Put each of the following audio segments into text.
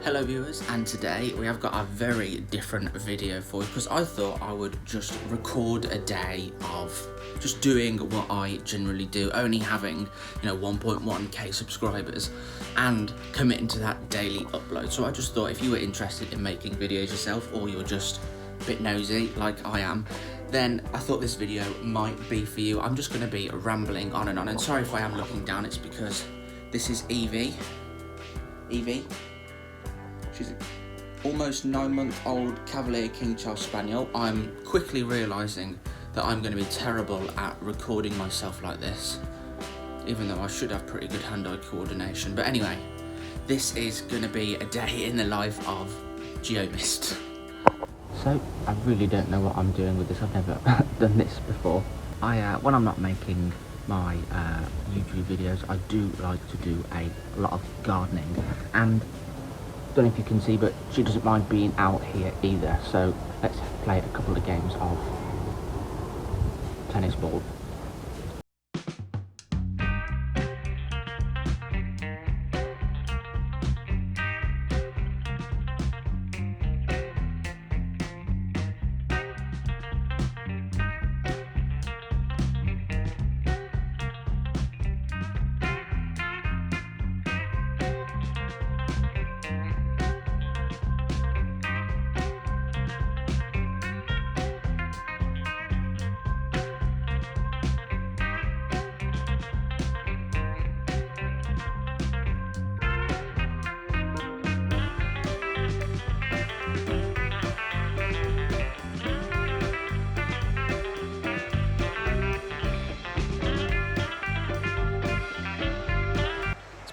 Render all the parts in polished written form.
Hello viewers, and today we have got a very different video for you because I thought I would just record a day of just doing what I generally do, only having 1.1k subscribers and committing to that daily upload. So I just thought if you were interested in making videos yourself, or you're just a bit nosy like I am, then I thought this video might be for you. I'm just going to be rambling on, and sorry if I am looking down, it's because this is Evie. She's an almost 9-month-old Cavalier King Charles Spaniel. I'm quickly realising that I'm going to be terrible at recording myself like this, even though I should have pretty good hand-eye coordination. But anyway, this is going to be a day in the life of Geomist. So, I really don't know what I'm doing with this. I've never done this before. When I'm not making my YouTube videos, I do like to do a lot of gardening, and don't know if you can see, but she doesn't mind being out here either. So let's play a couple of games of tennis ball.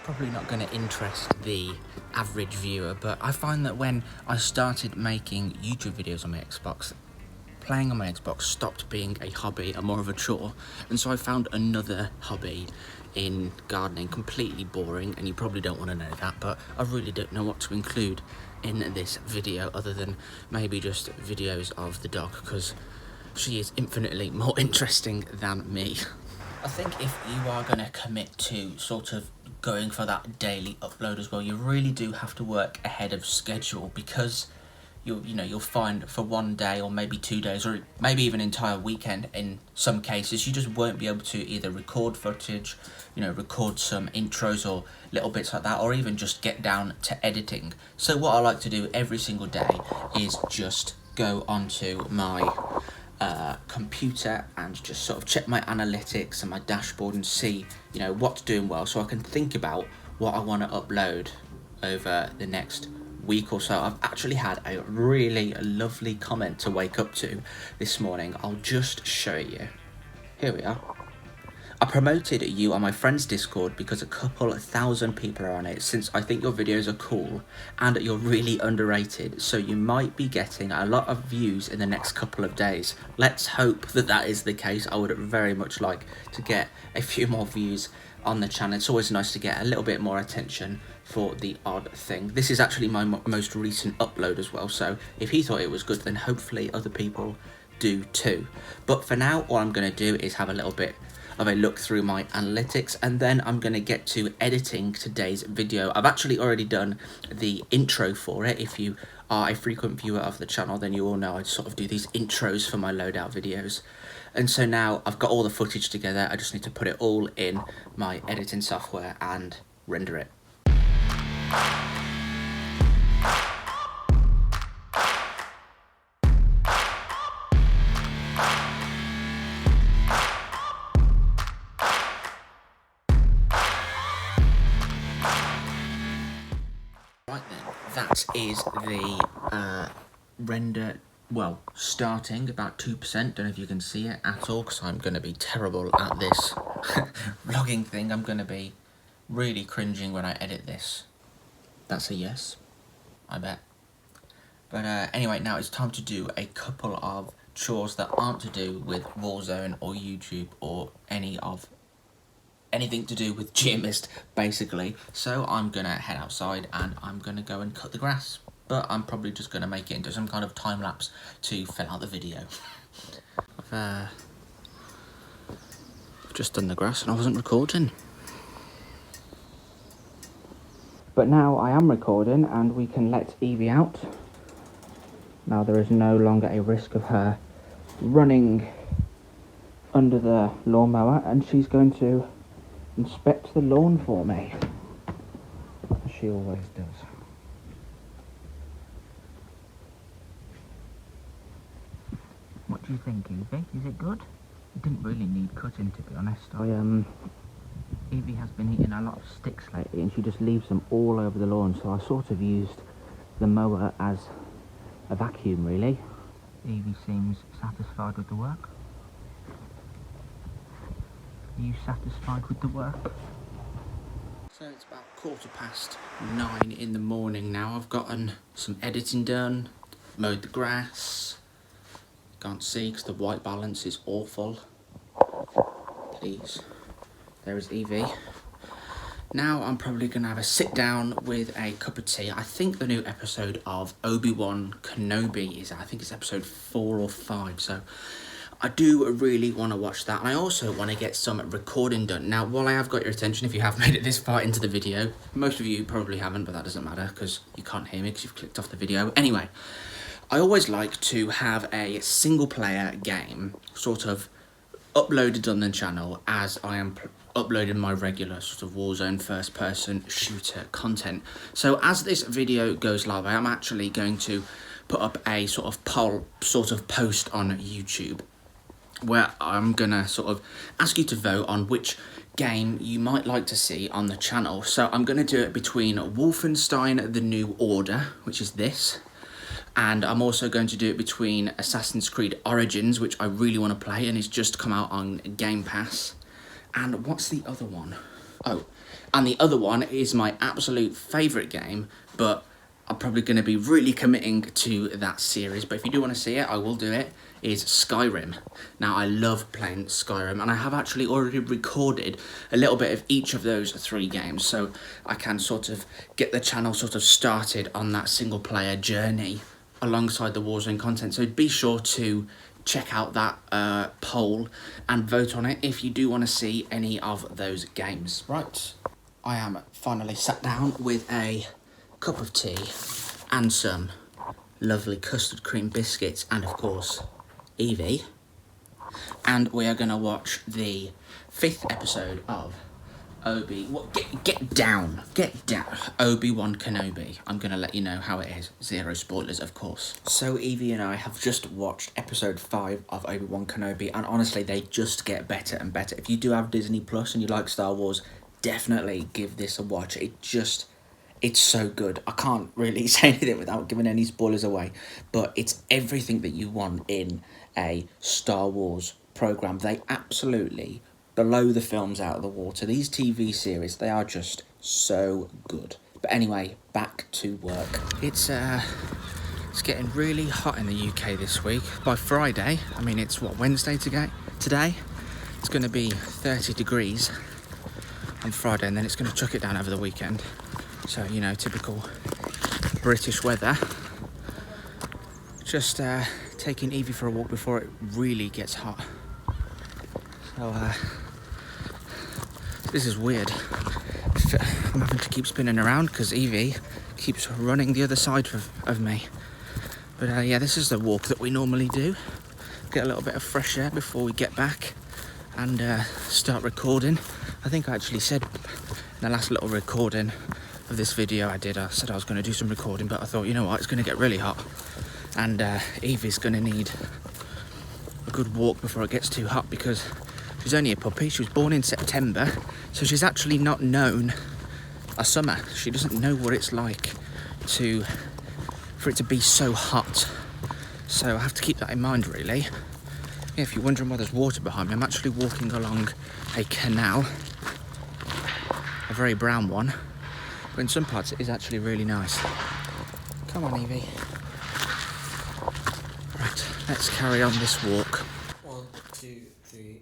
Probably not going to interest the average viewer, but I find that when I started making YouTube videos on my Xbox, playing on my Xbox stopped being a hobby and more of a chore, and so I found another hobby in gardening. Completely boring, and you probably don't want to know that, but I really don't know what to include in this video other than maybe just videos of the dog, because she is infinitely more interesting than me. I think if you are going to commit to sort of going for that daily upload as well, you really do have to work ahead of schedule, because you'll find for one day or maybe 2 days or maybe even an entire weekend in some cases, you just won't be able to either record footage, record some intros or little bits like that, or even just get down to editing. So what I like to do every single day is just go onto my computer and just sort of check my analytics and my dashboard and see what's doing well, so I can think about what I want to upload over the next week or so. I've actually had a really lovely comment to wake up to this morning. I'll just show you. Here we are. I promoted you on my friend's Discord because a couple thousand people are on it, since I think your videos are cool and you're really underrated, so you might be getting a lot of views in the next couple of days. Let's hope that that is the case. I would very much like to get a few more views on the channel. It's always nice to get a little bit more attention for the odd thing. This is actually my most recent upload as well, so if he thought it was good, then hopefully other people do too. But for now, all I'm going to do is have a little bit of a look through my analytics, and then I'm going to get to editing today's video. I've actually already done the intro for it. If you are a frequent viewer of the channel, then you all know I sort of do these intros for my loadout videos. And so now I've got all the footage together. I just need to put it all in my editing software and render it. Right then, that is the render, well, starting about 2%. Don't know if you can see it at all, because I'm going to be terrible at this vlogging thing. I'm going to be really cringing when I edit this. That's a yes, I bet. But anyway, now it's time to do a couple of chores that aren't to do with Warzone or YouTube or anything to do with Geomist, basically. So I'm gonna head outside and I'm gonna go and cut the grass, but I'm probably just gonna make it into some kind of time lapse to fill out the video. I've just done the grass and I wasn't recording. But now I am recording and we can let Evie out. Now there is no longer a risk of her running under the lawnmower, and she's going to inspect the lawn for me, as she always does. What do you think, Evie? Is it good? It didn't really need cutting, to be honest. Evie has been eating a lot of sticks lately, and she just leaves them all over the lawn, so I sort of used the mower as a vacuum, really. Evie seems satisfied with the work. Are you satisfied with the work? So it's about 9:15 in the morning now. I've gotten some editing done, mowed the grass. Can't see because the white balance is awful. Please. There is Evie. Now I'm probably going to have a sit down with a cup of tea. I think the new episode of Obi-Wan Kenobi is, I think it's episode 4 or 5. So I do really want to watch that. And I also want to get some recording done. Now, while I have got your attention, if you have made it this far into the video, most of you probably haven't, but that doesn't matter because you can't hear me because you've clicked off the video. Anyway, I always like to have a single player game sort of uploaded on the channel as I am uploading my regular sort of Warzone first person shooter content. So as this video goes live, I am actually going to put up a sort of poll sort of post on YouTube where I'm gonna sort of ask you to vote on which game you might like to see on the channel. So I'm gonna do it between Wolfenstein The New Order, which is this, and I'm also going to do it between Assassin's Creed Origins, which I really want to play and it's just come out on Game Pass. And what's the other one? Oh, and the other one is my absolute favourite game, but I'm probably going to be really committing to that series. But if you do want to see it, I will do it, is Skyrim. Now, I love playing Skyrim, and I have actually already recorded a little bit of each of those 3 games, so I can sort of get the channel sort of started on that single-player journey alongside the Warzone content. So be sure to check out that poll and vote on it if you do want to see any of those games. Right, I am finally sat down with a cup of tea and some lovely custard cream biscuits and of course Evie, and we are going to watch the 5th episode of Get down, Obi-Wan Kenobi. I'm going to let you know how it is. 0 spoilers, of course. So Evie and I have just watched episode 5 of Obi-Wan Kenobi, and honestly, they just get better and better. If you do have Disney Plus and you like Star Wars, definitely give this a watch. It's so good. I can't really say anything without giving any spoilers away, but it's everything that you want in a Star Wars program. They absolutely blow the films out of the water. These TV series, they are just so good. But anyway, back to work. It's getting really hot in the UK this week. By Friday, I mean it's what, Wednesday today? It's going to be 30 degrees on Friday, and then it's going to chuck it down over the weekend. So, you know, typical British weather. Just taking Evie for a walk before it really gets hot. So, this is weird. I'm having to keep spinning around because Evie keeps running the other side of me. But yeah, this is the walk that we normally do. Get a little bit of fresh air before we get back and start recording. I think I actually said in the last little recording of this video I said I was going to do some recording, but I thought, you know what, it's going to get really hot. And Evie's going to need a good walk before it gets too hot because she's only a puppy. She was born in September, so she's actually not known a summer. She doesn't know what it's like for it to be so hot. So I have to keep that in mind, really. Yeah, if you're wondering why there's water behind me, I'm actually walking along a canal, a very brown one, but in some parts it is actually really nice. Come on, Evie. Right, let's carry on this walk. 1, 2, 3,